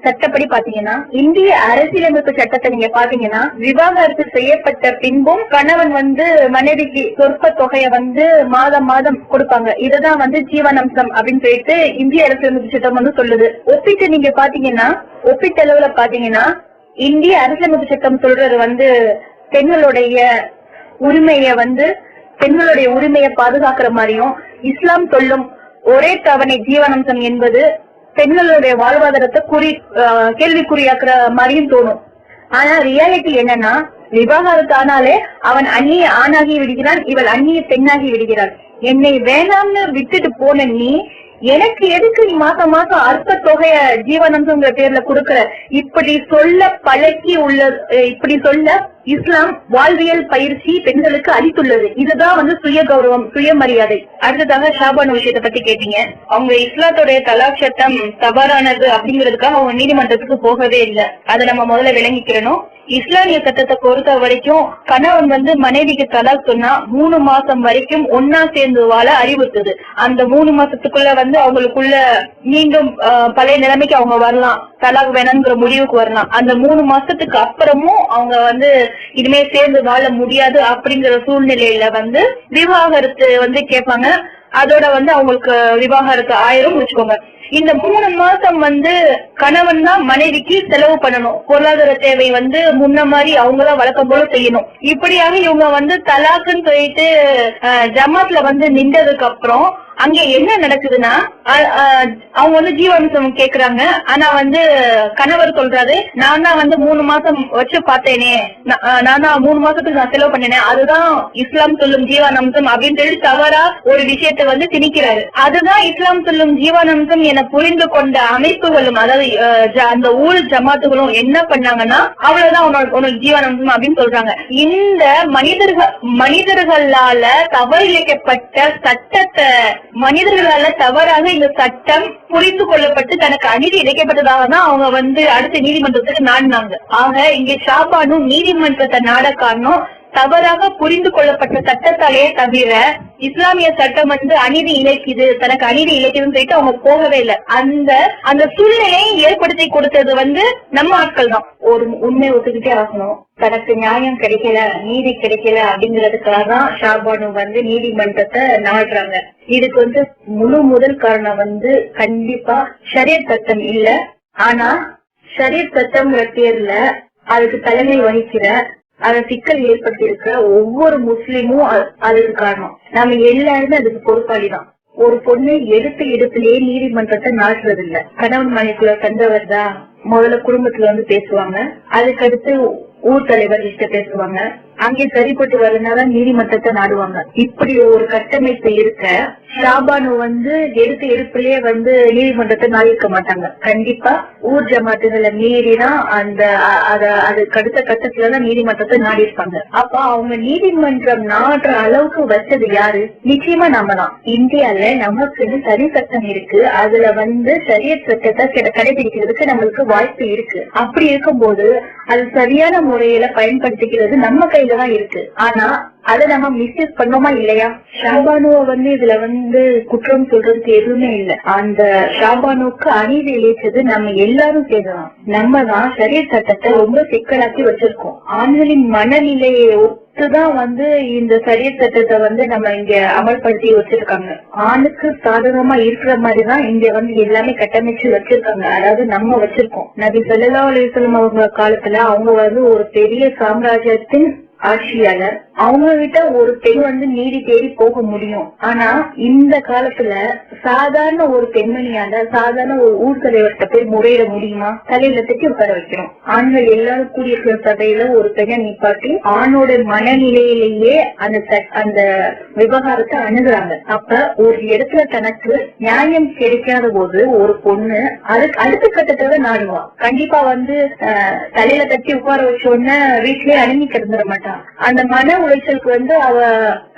சட்டப்படி பாத்தீங்கன்னா இந்திய அரசியலமைப்பு சட்டத்தை நீங்க பாத்தீங்கன்னா விவாகரத்து செய்யப்பட்ட பின்பும் கணவன் வந்து மனைவிக்கு சொற்ப தொகையை வந்து மாதம் மாதம் கொடுப்பாங்க. இதுதான் வந்து ஜீவனாம்சம் அப்படின்னு சொல்லிட்டு இந்திய அரசியலமைப்பு சட்டம் வந்து சொல்லுது. ஒப்பிட்டு நீங்க பாத்தீங்கன்னா ஒப்பீட்டளவுல பாத்தீங்கன்னா இந்திய அரசியலமைப்பு சட்டம் சொல்றது வந்து பெண்களுடைய உரிமையை பாதுகாக்கிற மாதிரியும் இஸ்லாம் சொல்லும் ஒரே தவணை ஜீவனாம்சம் என்பது பெண்களுடைய வாழ்வாதாரத்தை கேள்விக்குறியாக்குற மாதிரியும் தோணும். ஆனா ரியாலிட்டி என்னன்னா விவாகரத்து ஆனாலே அவன் அந்நிய ஆணாகி விடுகிறான், இவள் அந்நிய பெண்ணாகி விடுகிறாள். என்னை வேணாம்னு விட்டுட்டு போன நீ எனக்கு எதுக்கு நீ மாசம் மாசம் அற்ப தொகைய ஜீவனாம்சங்கிற பேர்ல கொடுக்கற? இப்படி சொல்ல இஸ்லாம் வாழ்வியல் பயிற்சி பெண்களுக்கு அளித்துள்ளது. இதுதான் வந்து சுய கௌரவம், சுயமரியாதை. அடுத்ததாக ஷாபானு விஷயத்தை பத்தி கேட்டீங்க. அவங்க இஸ்லாத்துடைய தலாக் சட்டம் தவறானது அப்படிங்கிறதுக்காக அவங்க நீதிமன்றத்துக்கு போகவே இல்லை. அதை நம்ம முதல்ல விளங்கிக்கிறணும். இஸ்லாமிய சட்டத்தை பொறுத்த வரைக்கும் கணவன் வந்து மனைவிக்கு தலாக் சொன்னா 3 மாசம் வரைக்கும் ஒன்னா சேர்ந்து வாழ அறிவுறுத்துது. அந்த 3 மாசத்துக்குள்ள வந்து அவங்களுக்குள்ள மீண்டும் பழைய நிலைமைக்கு அவங்க வரலாம், தலாக் வேணாங்கிற முடிவுக்கு வரலாம். அந்த 3 மாசத்துக்கு அப்புறமும் அவங்க வந்து இனிமே சேர்ந்து வாழ முடியாது அப்படிங்கிற சூழ்நிலையில வந்து விவாகரத்து வந்து கேட்பாங்க. அதோட வந்து அவங்களுக்கு விவாகரத்து ஆயிரம் வச்சுக்கோங்க. இந்த 3 மாசம் வந்து கணவன் தான் மனைவிக்கு செலவு பண்ணணும். பொருளாதார தேவை வந்து முன்ன மாதிரி அவங்கதான் வழக்கம் போல செய்யணும். இப்படியாக இவங்க வந்து தலாக்குன்னு சொல்லிட்டு ஜமாத்ல வந்து நின்றதுக்கு அப்புறம் அங்க என்ன நடக்குதுன்னா அவங்க வந்து ஜீவனாம்சம் கேக்குறாங்க. ஆனா வந்து கணவர் சொல்றாரு, நான் தான் வந்து 3 மாசம் வச்சு பார்த்தேனே, நான் தான் 3 மாசத்துக்கு நான் செலவு பண்ணேனே, அதுதான் இஸ்லாம் சொல்லும் ஜீவனாம்சம் அப்படின்னு சொல்லி தவறா ஒரு விஷயத்த வந்து திணிக்கிறாரு. அதுதான் இஸ்லாம் சொல்லும் ஜீவனாம்சம் என புரிந்து கொண்ட அமைப்புகளும், அதாவது அந்த ஊர் ஜமாத்துகளும் என்ன பண்ணாங்கன்னா அவ்வளவுதான் உனக்கு ஜீவனாம்சம் அப்படின்னு சொல்றாங்க. இந்த மனிதர்களால தவறிழைக்கப்பட்ட சட்டத்தை மனிதர்களால தவறாக இந்த சட்டம் புரிந்து கொள்ளப்பட்டு தனக்கு அநீதி இழைக்கப்பட்டதாக தான் அவங்க வந்து அடுத்த நீதிமன்றத்துக்கு நாடினாங்க. ஆக இங்க ஷாபானு நீதிமன்றத்தை நாட காரணம் தவறாக புரிந்து கொள்ளப்பட்ட சட்டத்தாலேயே தவிர இஸ்லாமிய சட்டம் வந்து அநீதி இழைக்குது, தனக்கு அநீதி இழைக்குதுன்னு சொல்லிட்டு அவங்க போகவே இல்லை. அந்த சூழ்நிலையை ஏற்படுத்தி கொடுத்தது வந்து நம்ம ஆட்கள் தான். ஒரு உண்மை ஒத்துக்கிட்டே ஆகணும், தனக்கு நியாயம் கிடைக்கல, நீதி கிடைக்கல அப்படிங்கறதுக்காக தான் ஷாபானு வந்து நீதிமன்றத்தை நாடுறாங்க. இதுக்கு வந்து முதல் காரணம் வந்து கண்டிப்பா ஷரியத் சட்டம் இல்ல. ஆனா ஷரியத் சட்டம்ங்கிற பேர்ல அதுக்கு தலைமை வகிக்கிற அதை சிக்கல் ஏற்படுத்தி இருக்கிற ஒவ்வொரு முஸ்லீமும் அதுக்கு காரணம். நம்ம எல்லாருமே அதுக்கு பொறுப்பாளிதான். ஒரு பொண்ணு எடுப்பிலேயே நீதிமன்றத்தை நாட்டுறது இல்ல. கணவன் மனைக்குள்ள சண்டை வருதா முதல்ல குடும்பத்துல வந்து பேசுவாங்க, அதுக்கடுத்து ஊர் தலைவர் கிட்ட பேசுவாங்க, அங்கே சரிப்பட்டு வரனால நீதிமன்றத்தை நாடுவாங்க. இப்படி ஒரு கட்டமைப்பு இருக்க ஷாபானு வந்து எடுப்பிலேயே வந்து நீதிமன்றத்தை நாடிருக்க மாட்டாங்க. கண்டிப்பா ஊர் ஜமாத்துகளை மீறிதான் அதுக்கு அடுத்த கட்டத்துலதான் நீதிமன்றத்தை நாடி இருப்பாங்க. அப்ப அவங்க நீதிமன்றம் நாடுற அளவுக்கு வச்சது யாரு? நிச்சயமா நாம தான். இந்தியால நமக்கு சரி சட்டம் இருக்கு, அதுல வந்து ஷரியத் சட்டத்தை கடைபிடிக்கிறதுக்கு நம்மளுக்கு வாய்ப்பு இருக்கு. அப்படி இருக்கும்போது அது சரியான முறையில பயன்படுத்திக்கிறது நம்ம கையில தான் இருக்கு. ஆனா அதை நம்ம மிஸ்யூஸ் பண்ணோமா இல்லையா? ஷாபானுவ வந்து இதுல வந்து குற்றம் சொல்றதுக்கு எதுவுமே இல்லை. அந்த ஷாபானுக்கு அநீதி இழைச்சது நம்ம எல்லாரும் செய்யலாம். நம்ம தான் ஷரியத் சட்டத்தை ரொம்ப சிக்கலாக்கி வச்சிருக்கோம். ஆண்களின் மனநிலையை ஒத்துதான் வந்து இந்த ஷரியத் சட்டத்தை வந்து நம்ம இங்க அமல்படுத்தி வச்சிருக்காங்க. ஆணுக்கு சாதகமா இருக்கிற மாதிரிதான் இங்க வந்து எல்லாமே கட்டமைச்சு வச்சிருக்காங்க. அதாவது நம்ம வச்சிருக்கோம். நபி ஸல்லல்லாஹு அலைஹி வஸல்லம் அவங்க காலத்துல அவங்க வந்து ஒரு பெரிய சாம்ராஜ்யத்தின் ஆட்சியாளர். அவங்க கிட்ட ஒரு பெண் வந்து நீதி தேடி போக முடியும். ஆனா இந்த காலத்துல சாதாரண ஒரு பெண்மணியால சாதாரண ஒரு ஊர் தலைவர்கிட்ட போய் முறையிட முடியுமா? தலையில தட்டி உட்கார வைக்கிறோம். ஆண்கள் எல்லாரும் கூடிய சபையில ஒரு பெண்ணை நிப்பாட்டி ஆணோட மனநிலையிலேயே அந்த விவகாரத்தை அணுகுறாங்க. அப்ப ஒரு இடத்துல தனக்கு நியாயம் கிடைக்காத போது ஒரு பொண்ணு அதுக்கு அடுத்த கட்டத்தோட நாடுவான். கண்டிப்பா வந்து தலையில தட்டி உட்கார வச்ச உடனே வீட்லயே அணுகி கிடந்துட மாட்டான். அந்த மன உளைச்சலுக்கு வந்து அவ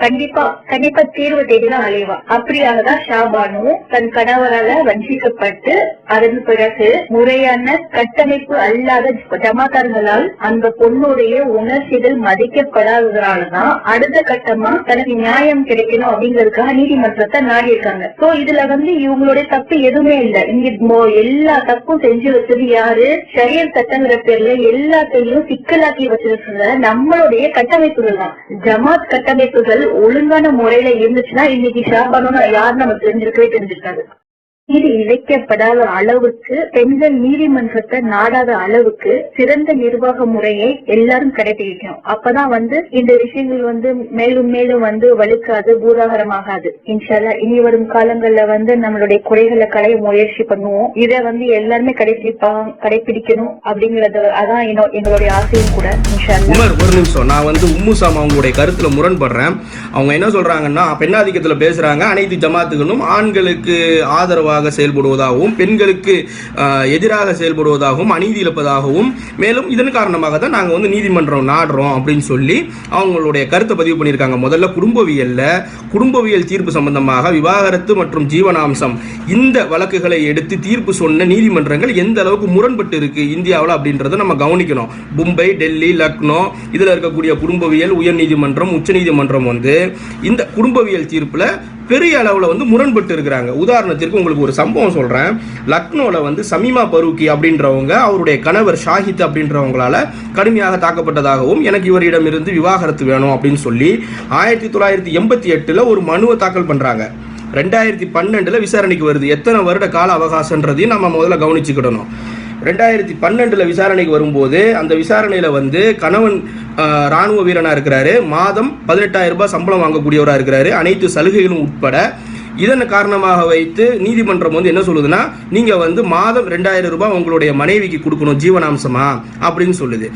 கண்டிப்பா தீர்வு தேடிதான் அலைவா. அப்படியாகதான் ஷாபானு தன் கணவரால வஞ்சிக்கப்பட்டு அதன் பிறகு முறையான கட்டமைப்பு அல்லாத ஜமாத்தார்களால் அந்த பொண்ணுடைய உணர்ச்சிகள் மதிக்கப்படாததுனாலதான் அடுத்த கட்டமா தனக்கு நியாயம் கிடைக்கணும் அப்படிங்கறதுக்காக நீதிமன்றத்தை நாடி இருக்காங்க. சோ இதுல வந்து இவங்களுடைய தப்பு எதுவுமே இல்ல. இங்க எல்லா தப்பும் செஞ்சு வச்சது யாரு? ஷரியத் சட்டங்கிற பேர்ல எல்லாத்தையும் சிக்கலாக்கி வச்சிருக்கிற நம்மளுடைய கட்டமைப்புகள் தான். ஜமாத் கட்டமைப்புகள் ஒழுங்கான முறையில இருந்துச்சுன்னா இன்னைக்கு ஷாபானு யாரு நம்ம தெரிஞ்சிருக்காது. இது இழைக்கப்படாத அளவுக்கு பெண்கள் நீதிமன்றத்தை நாடாத அளவுக்கு சிறந்த நிர்வாக முறையை எல்லாரும் கடைபிடிக்கணும். அப்பதான் வந்து இந்த விஷயங்கள் வந்து மேலும் மேலும் வந்து வலுக்காது, பூதாகரமாகாது. இன்ஷால்லா இனி வரும் காலங்கள்ல வந்து நம்மளுடைய குறைகளை களைய முயற்சி பண்ணுவோம். இதை வந்து எல்லாருமே கடைபிடிக்கணும் அப்படிங்கறது அதான் எங்களுடைய ஆசையும் கூட. இன்ஷால்லா. ஒரு நிமிஷம், நான் வந்து உம்முசாமா அவங்களுடைய கருத்துல முரண்படுறேன். அவங்க என்ன சொல்றாங்கன்னா, பெண்ணாதிக்கத்துல பேசுறாங்க, அனைத்து ஜமாத்துகளும் ஆண்களுக்கு ஆதரவா செயல்படுவதாகவும் பெண்களுக்கு எதிராக செயல்படுவதாகவும் அநீதி இழப்பதாகவும் மேலும் இதன் காரணமாக தான் நாங்கள் வந்து நீதிமன்றம் நாடுறோம் அப்படின்னு சொல்லி அவங்களுடைய கருத்தை பதிவு பண்ணியிருக்காங்க. முதல்ல குடும்பவியல் தீர்ப்பு சம்பந்தமாக விவாகரத்து மற்றும் ஜீவனாம்சம் இந்த வழக்குகளை எடுத்து தீர்ப்பு சொன்ன நீதிமன்றங்கள் எந்த அளவுக்கு முரண்பட்டு இருக்கு இந்தியாவில் அப்படின்றத நம்ம கவனிக்கணும். மும்பை, டெல்லி, லக்னோ இதில் இருக்கக்கூடிய குடும்பவியல் உயர் நீதிமன்றம், உச்ச நீதிமன்றம் வந்து இந்த குடும்பவியல் தீர்ப்பில் பெரிய அளவில் வந்து முரண்பட்டு இருக்கிறாங்க. உதாரணத்திற்கு உங்களுக்கு ஒரு சம்பவம் சொல்கிறேன். லக்னோவில் வந்து சமீமா பரூக்கி அப்படின்றவங்க அவருடைய கணவர் ஷாஹித் அப்படின்றவங்களால கடுமையாக தாக்கப்பட்டதாகவும் எனக்கு இவரிடமிருந்து விவாகரத்து வேணும் அப்படின்னு சொல்லி 1988 ஒரு மனுவை தாக்கல் பண்ணுறாங்க. 2012 விசாரணைக்கு வருது. எத்தனை வருட கால அவகாசன்றதையும் நம்ம முதல்ல கவனிச்சுக்கிடணும். 2012 விசாரணைக்கு வரும்போது அந்த விசாரணையில் வந்து கணவன் ராணுவ வீரனாக இருக்கிறாரு, மாதம் 18,000 ரூபாய் சம்பளம் வாங்கக்கூடியவராக இருக்கிறாரு, அனைத்து சலுகைகளும் உட்பட. இதன் காரணமாக வைத்து நீதிமன்றம் வந்து என்ன சொல்லுதுன்னா, நீங்கள் வந்து மாதம் 2,000 ரூபாய் உங்களுடைய மனைவிக்கு கொடுக்கணும் ஜீவனாம்சமா அப்படின்னு சொல்லுது.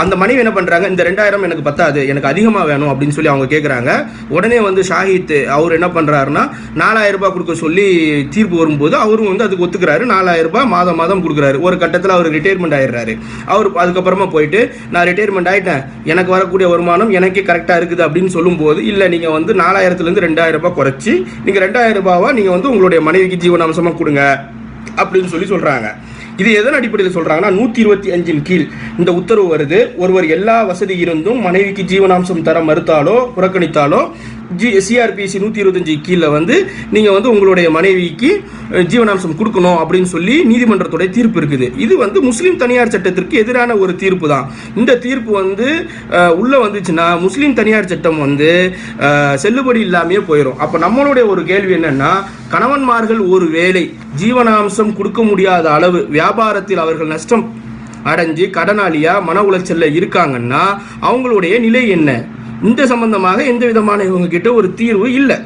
அந்த மனைவி என்ன பண்ணுறாங்க, இந்த 2,000 எனக்கு பத்தாது, எனக்கு அதிகமாக வேணும் அப்படின்னு சொல்லி அவங்க கேட்குறாங்க. உடனே வந்து ஷாஹித் அவர் என்ன பண்ணுறாருன்னா 4,000 ரூபாய் கொடுக்க சொல்லி தீர்ப்பு வரும்போது அவரும் வந்து அதுக்கு ஒத்துக்கிறாரு. 4,000 ரூபாய் மாதம் கொடுக்குறாரு. ஒரு கட்டத்தில் அவர் ரிட்டையர்மெண்ட் ஆயிடுறாரு. அவர் அதுக்கப்புறமா போயிட்டு நான் ரிட்டையர்மெண்ட் ஆகிட்டேன், எனக்கு வரக்கூடிய வருமானம் எனக்கே கரெக்டாக இருக்குது அப்படின்னு சொல்லும்போது, இல்லை நீங்கள் வந்து 4,000லேருந்து 2,000 ரூபாய் குறைச்சி நீங்கள் 2,000 ரூபாவா நீங்கள் வந்து உங்களுடைய மனைவிக்கு ஜீவனாம்சமாக கொடுங்க அப்படின்னு சொல்லி சொல்கிறாங்க. இது எதன் அடிப்படையில் சொல்றாங்கன்னா 125 கீழ் இந்த உத்தரவு வருது. ஒருவர் எல்லா வசதி இருந்தும் மனைவிக்கு ஜீவனாம்சம் தர மறுத்தாலோ புறக்கணித்தாலோ சிஆர்பிசி 125 கீழே வந்து நீங்க வந்து உங்களுடைய மனைவிக்கு ஜீவனாம்சம் கொடுக்கணும் அப்படின்னு சொல்லி நீதிமன்றத்துடைய தீர்ப்பு இருக்குது. இது வந்து முஸ்லீம் தனியார் சட்டத்திற்கு எதிரான ஒரு தீர்ப்பு தான். இந்த தீர்ப்பு வந்து உள்ள வந்துச்சுன்னா முஸ்லீம் தனியார் சட்டம் வந்து செல்லுபடி இல்லாமையே போயிடும். அப்ப நம்மளுடைய ஒரு கேள்வி என்னன்னா, கணவன்மார்கள் ஒரு வேளை ஜீவனாம்சம் கொடுக்க முடியாத அளவு வியாபாரத்தில் அவர்கள் நஷ்டம் அடைஞ்சு கடனாளியா மன உளைச்சல்ல இருக்காங்கன்னா அவங்களுடைய நிலை என்ன? இந்த சம்பந்தமாக எந்த விதமான இவங்க கிட்ட ஒரு தீர்வு இல்லை.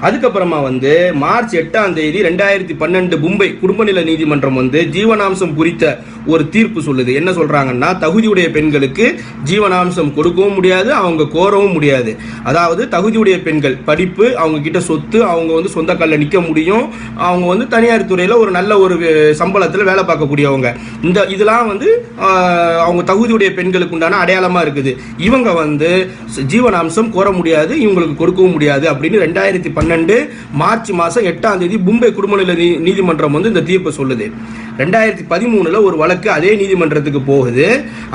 அதுக்கப்புறமா வந்து மார்ச் 8ஆம் தேதி 2012 மும்பை குடும்பநல நீதிமன்றம் வந்து ஜீவனாம்சம் குறித்த ஒரு தீர்ப்பு சொல்லுது. என்ன சொல்றாங்கன்னா, தகுதியுடைய பெண்களுக்கு ஜீவனாம்சம் கொடுக்கவும் முடியாது, அவங்க கோரவும் முடியாது. அதாவது தகுதியுடைய பெண்கள் படிப்பு, அவங்க கிட்ட சொத்து, அவங்க வந்து சொந்த காலில் நிற்க முடியும், அவங்க வந்து தனியார் துறையில் ஒரு நல்ல ஒரு சம்பளத்தில் வேலை பார்க்கக்கூடியவங்க. இதெல்லாம் வந்து அவங்க தகுதியுடைய பெண்களுக்கு உண்டான அடையாளமாக இருக்குது. இவங்க வந்து ஜீவனாம்சம் கோர முடியாது, இவங்களுக்கு கொடுக்கவும் முடியாது அப்படின்னு 2012 மார்ச் மாதம் 8ஆம் தேதி மும்பை குடும்பநல நீதிமன்றம் வந்து இந்த தீர்ப்பை சொல்லுது. 2013 ஒரு வழக்கு அதே நீதிமன்றத்துக்கு போகுது.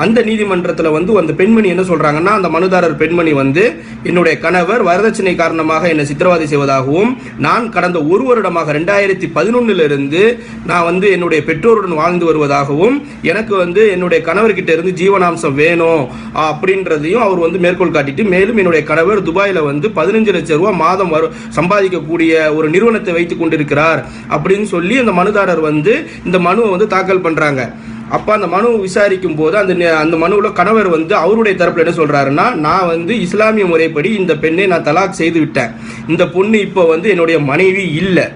அந்த நீதிமன்றத்தில் வந்து அந்த பெண்மணி என்ன சொல்றாங்கன்னா, அந்த மனுதாரர் பெண்மணி வந்து என்னுடைய கணவர் வரதட்சணை காரணமாக என்னை சித்திரவதை செய்வதாகவும், நான் கடந்த ஒரு வருடமாக 2011 நான் வந்து என்னுடைய பெற்றோருடன் வாழ்ந்து வருவதாகவும், எனக்கு வந்து என்னுடைய கணவர்கிட்ட இருந்து ஜீவனாம்சம் வேணும் அப்படின்றதையும் அவர் வந்து மேற்கோள் காட்டிட்டு, மேலும் என்னுடைய கணவர் துபாயில் வந்து 15 லட்சம் ரூபாய் மாதம் சம்பாதிக்கக்கூடிய ஒரு நிறுவனத்தை வைத்துக் கொண்டிருக்கிறார் அப்படின்னு சொல்லி அந்த மனுதாரர் வந்து இந்த மனுவை வந்து தாக்கல் பண்றாங்க. அப்போ அந்த மனு விசாரிக்கும் போது அந்த மனுவில் கணவர் வந்து அவருடைய தரப்பில் என்ன சொல்கிறாருன்னா, நான் வந்து இஸ்லாமிய முறைப்படி இந்த பெண்ணை நான் தலாக் செய்து விட்டேன், இந்த பொண்ணு இப்போ வந்து என்னுடைய மனைவி இல்லை,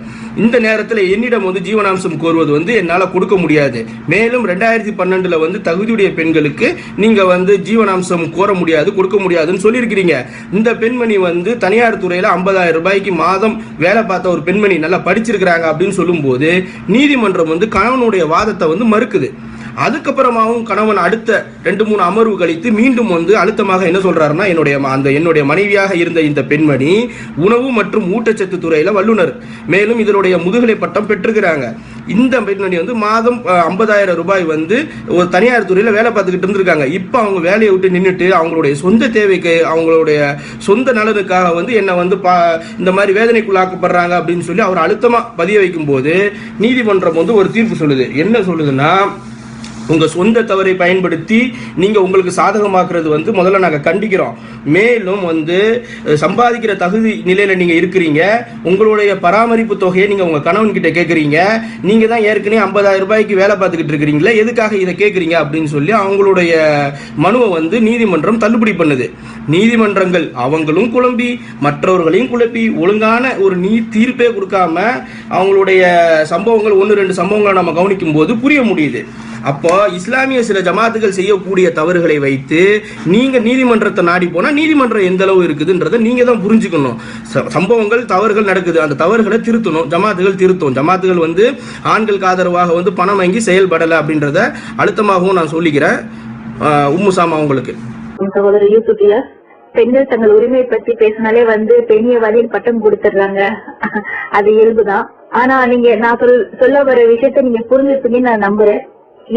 இந்த நேரத்தில் என்னிடம் வந்து ஜீவனாம்சம் கோருவது வந்து என்னால் கொடுக்க முடியாது, மேலும் 2012 வந்து தகுதியுடைய பெண்களுக்கு நீங்கள் வந்து ஜீவனாம்சம் கோர முடியாது, கொடுக்க முடியாதுன்னு சொல்லியிருக்கிறீங்க. இந்த பெண்மணி வந்து தனியார் துறையில் 50,000 ரூபாய்க்கு மாதம் வேலை பார்த்த ஒரு பெண்மணி, நல்லா படிச்சிருக்கிறாங்க அப்படின்னு சொல்லும்போது நீதிமன்றம் வந்து கணவனுடைய வாதத்தை வந்து மறுக்குது. அதுக்கப்புறமாவும் கணவன் அடுத்த 2-3 அமர்வு கழித்து மீண்டும் வந்து அழுத்தமாக என்ன சொல்றாருன்னா, என்னுடைய மனைவியாக இருந்த இந்த பெண்மணி உணவு மற்றும் ஊட்டச்சத்து துறையில வல்லுநர், மேலும் இதனுடைய முதுகலை பட்டம் பெற்றிருக்கிறாங்க. இந்த பெண்மணி வந்து மாதம் 50,000 ரூபாய் வந்து ஒரு தனியார் துறையில வேலை பார்த்துக்கிட்டு இருந்திருக்காங்க. இப்போ அவங்க வேலையை விட்டு நின்றுட்டு அவங்களுடைய சொந்த தேவைக்கு, அவங்களுடைய சொந்த நலனுக்காக வந்து என்னை வந்து இந்த மாதிரி வேதனைக்குள்ளாக்கப்படுறாங்க அப்படின்னு சொல்லி அவர் அழுத்தமா பதிய வைக்கும் போது நீதிமன்றம் வந்து ஒரு தீர்ப்பு சொல்லுது. என்ன சொல்லுதுன்னா, உங்கள் சொந்த தவறை பயன்படுத்தி நீங்கள் உங்களுக்கு சாதகமாக்குறது வந்து முதல்ல நாங்கள் கண்டிக்கிறோம். மேலும் வந்து சம்பாதிக்கிற தகுதி நிலையில் நீங்கள் இருக்கிறீங்க, உங்களுடைய பராமரிப்பு தொகையை நீங்கள் உங்கள் கணவன்கிட்ட கேட்குறீங்க, நீங்கள் தான் ஏற்கனவே 50,000 ரூபாய்க்கு வேலை பார்த்துக்கிட்டு இருக்கிறீங்களே, எதுக்காக இதை கேட்குறீங்க அப்படின்னு சொல்லி அவங்களுடைய மனுவை வந்து நீதிமன்றம் தள்ளுபடி பண்ணுது. நீதிமன்றங்கள் அவங்களும் குழம்பி மற்றவர்களையும் குழப்பி ஒழுங்கான ஒரு தீர்ப்பே கொடுக்காம அவங்களுடைய சம்பவங்கள் 1-2 சம்பவங்களை நம்ம கவனிக்கும் போது புரிய முடியுது. அப்போ இஸ்லாமிய சில ஜமாத்துகள் செய்யக்கூடிய தவறுகளை வைத்து நீங்க நீதிமன்றத்தை நாடி போனா நீதிமன்றம் எந்த அளவு இருக்குதுன்றதை நீங்க தான் புரிஞ்சுக்கணும். சம்பவங்கள் தவறுகள் நடக்குது, அந்த தவறுகளை திருத்தணும், ஜமாத்துகள் திருத்தும். ஜமாத்துகள் வந்து ஆண்களுக்கு ஆதரவாக வந்து பணம் வாங்கி செயல்படலை அப்படின்றத அழுத்தமாகவும் நான் சொல்லிக்கிறேன். உம்முசாமா உங்களுக்கு. சகோதரர் யூசுஃபியா, பெண்கள் தங்கள் உரிமையை பற்றி பேசினாலே வந்து பெண்ணிய வழியில் பட்டம் கொடுத்துடுறாங்க, அது இயல்புதான். ஆனா நீங்க நான் சொல்ல வர விஷயத்த நீங்க புரிஞ்சுப்பீங்கன்னு நான் நம்புறேன்.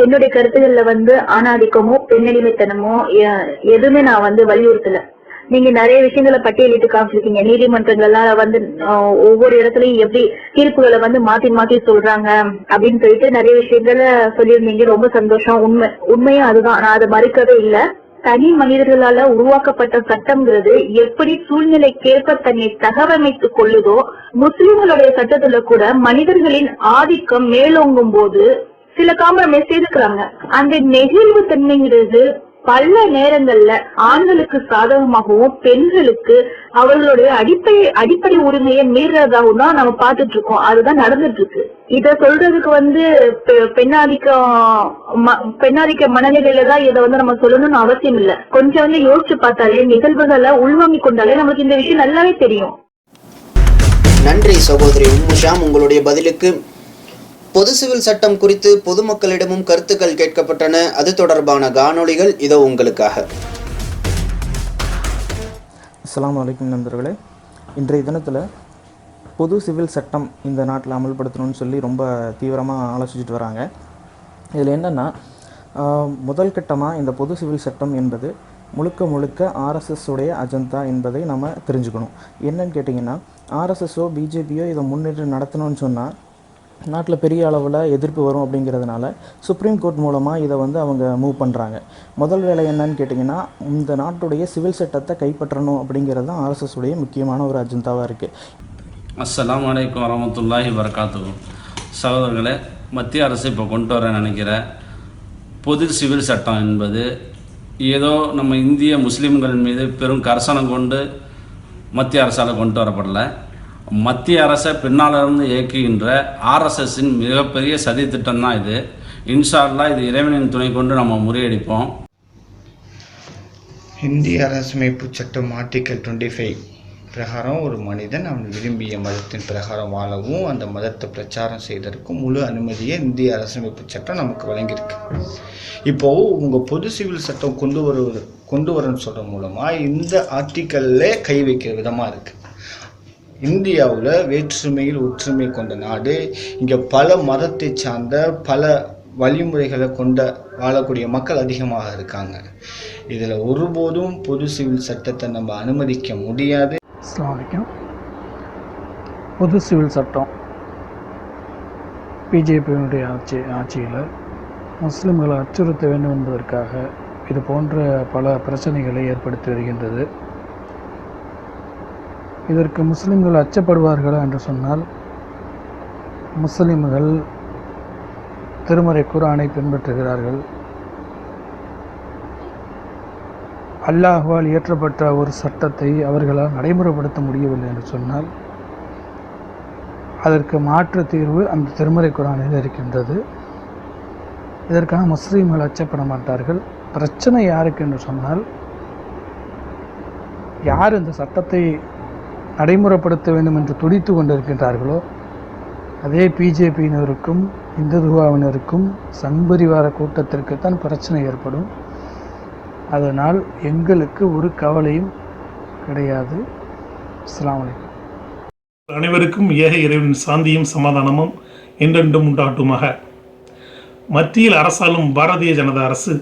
என்னுடைய கருத்துக்கள்ல வந்து ஆணாதிக்கமோ பெண்ணடிமைத்தனமோ எதுவுமே நான் வந்து வலியுறுத்தல. நீங்க நிறைய விஷயங்களை பட்டியலிட்டு காமிச்சிருக்கீங்க. நீதிமன்றங்கள்லாம் வந்து ஒவ்வொரு இடத்துலயும் எப்படி தீர்ப்புகளை வந்து மாத்தி மாத்தி சொல்றாங்க அப்படின்னு சொல்லிட்டு நிறைய விஷயங்களை சொல்லியிருந்தீங்க. ரொம்ப சந்தோஷம். உண்மையும் அதுதான், நான் அதை மறுக்கவே இல்லை. தனி மனிதர்களால உருவாக்கப்பட்ட சட்டம்ங்கிறது எப்படி சூழ்நிலைக்கேற்ப தன்னை தகவமைத்துக் கொள்ளுதோ, முஸ்லிம்களுடைய சட்டத்துல கூட மனிதர்களின் ஆதிக்கம் மேலோங்கும் போது சில காம்ப்ரமைஸ் செய்துக்கிறாங்க. அந்த நெகிழ்வு தன்மைங்கிறது பல நேரங்கள்ல ஆண்களுக்கு சாதகமாகவும் பெண்களுக்கு அவர்களுடைய அடிப்படை உரிமையை மீறதாகவும் தான் நம்ம பார்த்துட்டு இருக்கோம். அதுதான் நடந்துட்டு இருக்கு. இத சொல்றதுக்கு வந்து பெண்ணாதிக்க மனநிலையில தான் இதை வந்து நம்ம சொல்லணும்னு அவசியம் இல்லை. கொஞ்சம் வந்து யோசிச்சு பார்த்தாலே, நிகழ்வுகளை உள்வாங்கி கொண்டாலே நமக்கு இந்த விஷயம் நல்லாவே தெரியும். நன்றி சகோதரி உம்முஷாம், உங்களுடைய பதிலுக்கு. பொது சிவில் சட்டம் குறித்து பொதுமக்களிடமும் கருத்துக்கள் கேட்கப்பட்டன. அது தொடர்பான காணொளிகள் இதோ உங்களுக்காக. அஸ்ஸலாமு அலைக்கும் நண்பர்களே, இன்றைய தினத்தில் பொது சிவில் சட்டம் இந்த நாட்டில் அமல்படுத்தணும்னு சொல்லி ரொம்ப தீவிரமாக ஆலோசிச்சுட்டு வராங்க. இதில் என்னென்னா, முதல் கட்டமாக இந்த பொது சிவில் சட்டம் என்பது முழுக்க ஆர்எஸ்எஸ் உடைய அஜெண்டா என்பதை நம்ம தெரிஞ்சுக்கணும். என்னன்னு கேட்டிங்கன்னா, ஆர்எஸ்எஸோ பிஜேபியோ இதை முன்னிட்டு நடத்தணும்னு சொன்னால் நாட்டில் பெரிய அளவில் எதிர்ப்பு வரும். அப்படிங்கிறதுனால சுப்ரீம் கோர்ட் மூலமாக இதை வந்து அவங்க மூவ் பண்ணுறாங்க. முதல் வேலை என்னன்னு கேட்டிங்கன்னா, இந்த நாட்டுடைய சிவில் சட்டத்தை கைப்பற்றணும் அப்படிங்கிறது தான் ஆர்எஸ்எஸ் உடைய முக்கியமான ஒரு அஜெண்டாவாக இருக்குது. அஸ்ஸலாமு அலைக்கும் வரமத்துல்லாஹி வரகாத்துஹு. சகோதரர்களே, மத்திய அரசு இப்போ கொண்டு வர நினைக்கிற பொது சிவில் சட்டம் என்பது ஏதோ நம்ம இந்திய முஸ்லீம்கள் மீது பெரும் கரிசனம் கொண்டு மத்திய அரசால் கொண்டு வரப்படலை. மத்திய அரசை பின்னாலிருந்து இயக்குகின்ற ஆர்எஸ்எஸ்ஸின் மிகப்பெரிய சதி திட்டம் தான் இது. இன்ஷா அல்லாஹ் இது இறைவனின் துணை கொண்டு நம்ம முறியடிப்போம். இந்திய அரசமைப்பு சட்டம் ஆர்டிக்கல் 25 பிரகாரம் ஒரு மனிதன் அவன் விரும்பிய மதத்தின் பிரகாரம் வாழவும் அந்த மதத்தை பிரச்சாரம் செய்வதற்கும் முழு அனுமதியை இந்திய அரசமைப்பு சட்டம் நமக்கு வழங்கியிருக்கு. இப்போது உங்கள் பொது சிவில் சட்டம் கொண்டு வரன்னு சொல்கிற மூலமாக இந்த ஆர்டிக்கல்லே கை வைக்கிற விதமாக இருக்குது. இந்தியாவில் வேற்றுமையில் ஒற்றுமை கொண்ட நாடு. இங்கே பல மதத்தை சார்ந்த பல வழிமுறைகளை கொண்ட வாழக்கூடிய மக்கள் அதிகமாக இருக்காங்க. இதில் ஒருபோதும் பொது சிவில் சட்டத்தை நம்ம அனுமதிக்க முடியாது. அஸ்ஸலாமு அலைக்கும். பொது சிவில் சட்டம் பிஜேபியினுடைய ஆட்சியில் முஸ்லிம்களை அச்சுறுத்த வேண்டும் என்பதற்காக இது போன்ற பல பிரச்சனைகளை ஏற்படுத்தி வருகின்றது. இதற்கு முஸ்லிம்கள் அச்சப்படுவார்களா என்று சொன்னால், முஸ்லிம்கள் திருமறை குர்ஆனை பின்பற்றுகிறார்கள். அல்லாஹ்வால் இயற்றப்பட்ட ஒரு சட்டத்தை அவர்களால் நடைமுறைப்படுத்த முடியவில்லை என்று சொன்னால் அதற்கு மாற்று தீர்வு அந்த திருமறை குர்ஆனில் இருக்கின்றது. இதற்காக முஸ்லீம்கள் அச்சப்பட மாட்டார்கள். பிரச்சனை யாருக்கு என்று சொன்னால், யார் இந்த சட்டத்தை நடைமுறைப்படுத்த வேண்டும் என்று துடித்து கொண்டிருக்கின்றார்களோ அதே பிஜேபியினருக்கும் இந்துத்துவாவினருக்கும் சங்பரிவார கூட்டத்திற்குத்தான் பிரச்சனை ஏற்படும். அதனால் எங்களுக்கு ஒரு கவலையும் கிடையாது. அஸ்ஸலாமு அலைக்கும். அனைவருக்கும் ஏக இறைவனின் சாந்தியும் சமாதானமும் என்றென்றும் உண்டாட்டுமாக. மத்தியில் அரசாலும் பாரதிய ஜனதா அரசு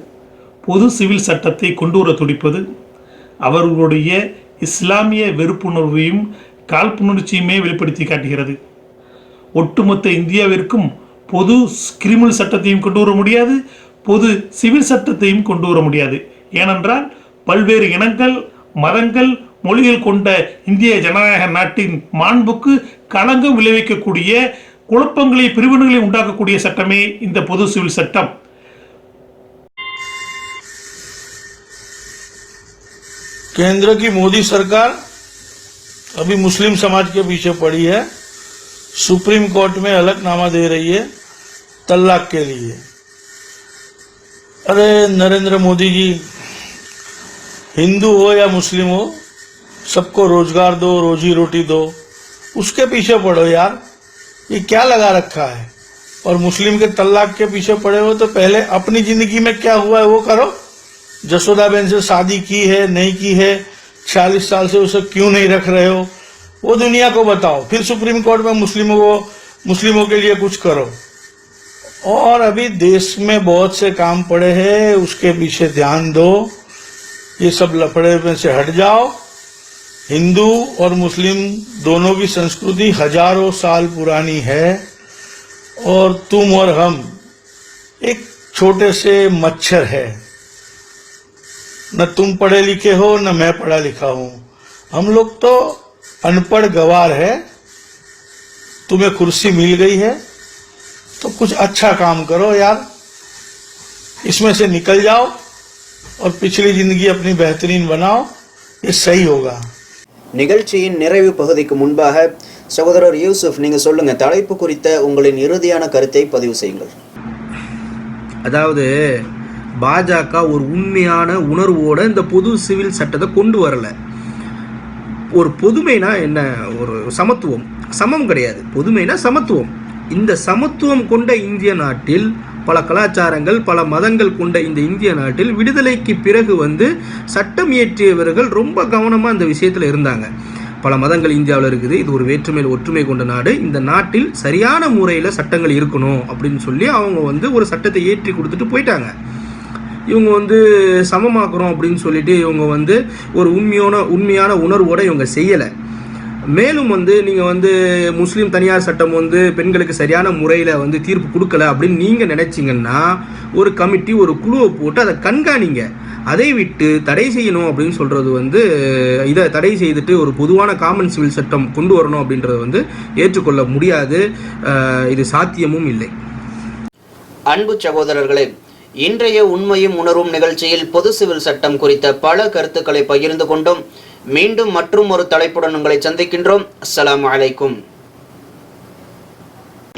பொது சிவில் சட்டத்தை கொண்டு வர துடிப்பது அவர்களுடைய இஸ்லாமிய வெறுப்புணர்வையும் காழ்ப்புணர்ச்சியுமே வெளிப்படுத்தி காட்டுகிறது. ஒட்டுமொத்த இந்தியாவிற்கும் பொது கிரிமினல் சட்டத்தையும் கொண்டு வர முடியாது, பொது சிவில் சட்டத்தையும் கொண்டு வர முடியாது. ஏனென்றால் பல்வேறு இனங்கள், மதங்கள், மொழிகள் கொண்ட இந்திய ஜனநாயக நாட்டின் மாண்புக்கு களங்கம் விளைவிக்கக்கூடிய, குழப்பங்களை, பிரிவினைகளை உண்டாக்கக்கூடிய சட்டமே இந்த பொது சிவில் சட்டம். केंद्र की मोदी सरकार अभी मुस्लिम समाज के पीछे पड़ी है. सुप्रीम कोर्ट में हलफनामा दे रही है तलाक के लिए. अरे नरेंद्र मोदी जी, हिंदू हो या मुस्लिम हो, सबको रोजगार दो, रोजी रोटी दो, उसके पीछे पड़ो यार. ये क्या लगा रखा है? और मुस्लिम के तलाक के पीछे पड़े हो तो पहले अपनी जिंदगी में क्या हुआ है वो करो. जसोदाबेन से शादी की है, नहीं की है, 46 साल से उसे क्यों नहीं रख रहे हो, वो दुनिया को बताओ. फिर सुप्रीम कोर्ट में मुस्लिमों के लिए कुछ करो. और अभी देश में बहुत से काम पड़े हैं, उसके पीछे ध्यान दो. ये सब लफड़े में से हट जाओ. हिंदू और मुस्लिम दोनों की संस्कृति हजारों साल पुरानी है और तुम और हम एक छोटे से मच्छर है. न तुम पढ़े लिखे हो न मैं पढ़ा लिखा हूं. हम लोग तो अनपढ़ गवार है. तुम्हें कुर्सी मिल गई है तो कुछ अच्छा काम करो यार. इसमें से निकल जाओ और पिछली जिंदगी अपनी बेहतरीन बनाओ. ये सही होगा. நிகழ்ச்சியின் நிறைவு பகுதிக்கு முன்பாக சகோதரர் யூசுப், நீங்க சொல்லுங்க, தலைப்பு குறித்த உங்களின் இறுதியான கருத்தை பதிவு செய்யுங்கள். அதாவது பாஜக ஒரு உண்மையான உணர்வோட இந்த பொது சிவில் சட்டத்தை கொண்டு வரல. ஒரு பொதுமைனா என்ன? ஒரு சமத்துவம். சமம் கிடையாது, பொதுமைனா சமத்துவம். இந்த சமத்துவம் கொண்ட இந்திய நாட்டில், பல கலாச்சாரங்கள், பல மதங்கள் கொண்ட இந்த இந்திய நாட்டில் விடுதலைக்கு பிறகு சட்டம் இயற்றியவர்கள் ரொம்ப கவனமாக இந்த விஷயத்தில் இருந்தாங்க. பல மதங்கள் இந்தியாவில் இருக்குது. இது ஒரு வேற்றுமையில் ஒற்றுமை கொண்ட நாடு. இந்த நாட்டில் சரியான முறையில் சட்டங்கள் இருக்கணும் அப்படின்னு சொல்லி அவங்க ஒரு சட்டத்தை ஏற்றி கொடுத்துட்டு போயிட்டாங்க. இவங்க சமமாக்குறோம் அப்படின்னு சொல்லிட்டு இவங்க ஒரு உண்மையான உணர்வோடு இவங்க செய்யலை. மேலும் நீங்கள் முஸ்லீம் தனியார் சட்டம் பெண்களுக்கு சரியான முறையில் தீர்ப்பு கொடுக்கல அப்படின்னு நீங்கள் நினைச்சிங்கன்னா ஒரு கமிட்டி, ஒரு குழுவை போட்டு அதை கண்காணிங்க. அதை விட்டு தடை செய்யணும் அப்படின்னு சொல்கிறது இதை தடை செய்துட்டு ஒரு பொதுவான காமன் சிவில் சட்டம் கொண்டு வரணும் அப்படின்றது ஏற்றுக்கொள்ள முடியாது. இது சாத்தியமும் இல்லை. அன்பு சகோதரர்களே, இன்றைய உண்மையும் உணர்வும் நிகழ்ச்சியில் பொது சிவில் சட்டம் குறித்த பல கருத்துக்களை பகிர்ந்து கொண்டோம். மீண்டும் மற்றும் ஒரு தலைப்புடன் உங்களை சந்திக்கின்றோம். அஸ்ஸலாமு அலைக்கும்.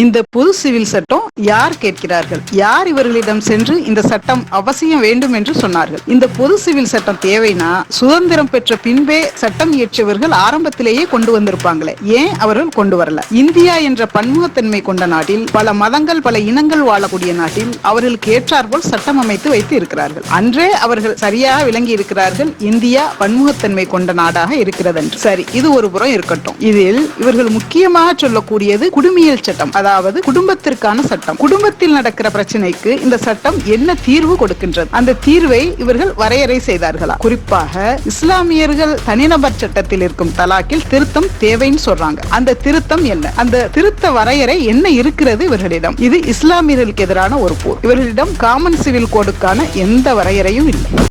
இந்த பொது சிவில் சட்டம் யார் கேட்கிறார்கள்? யார் இவர்களிடம் சென்று இந்த சட்டம் அவசியம் வேண்டும் என்று சொன்னார்கள்? இந்த பொது சிவில் சட்டம் தேவைனா சுதந்திரம் பெற்ற பின்பே சட்டம் இயற்றியவர்கள் ஆரம்பத்திலேயே கொண்டு வந்திருப்பாங்களே, ஏன் அவர்கள் கொண்டு வரல? இந்தியா என்ற பன்முகத்தன்மை கொண்ட நாட்டில், பல மதங்கள், பல இனங்கள் வாழக்கூடிய நாட்டில் அவர்களுக்கு ஏற்றாற்போல் சட்டம் அமைத்து வைத்து இருக்கிறார்கள். அன்றே அவர்கள் சரியாக விளங்கி இருக்கிறார்கள் இந்தியா பன்முகத்தன்மை கொண்ட நாடாக இருக்கிறது என்று. சரி, இது ஒரு புறம் இருக்கட்டும். இதில் இவர்கள் முக்கியமாக சொல்லக்கூடியது குடிமியல் சட்டம், அதாவது குடும்பத்திற்கான சட்டம். குடும்பத்தில் நடக்கிற பிரச்சனைக்கு இந்த சட்டம் என்ன தீர்வு கொடுக்கின்றது? அந்த தீர்வை இவர்கள் வரையறை செய்தார்களா? குறிப்பாக இஸ்லாமியர்கள் தனிநபர் சட்டத்தில் இருக்கும் தலாக்கில் திருத்தம் தேவைன்னு சொல்றாங்க. அந்த திருத்தம் என்ன? அந்த திருத்த வரையறை என்ன இருக்கிறது இவர்களிடம்? இது இஸ்லாமியர்களுக்கு எதிரான ஒரு போர். இவர்களிடம் காமன் சிவில் கோடுக்கான எந்த வரையறையும் இல்லை.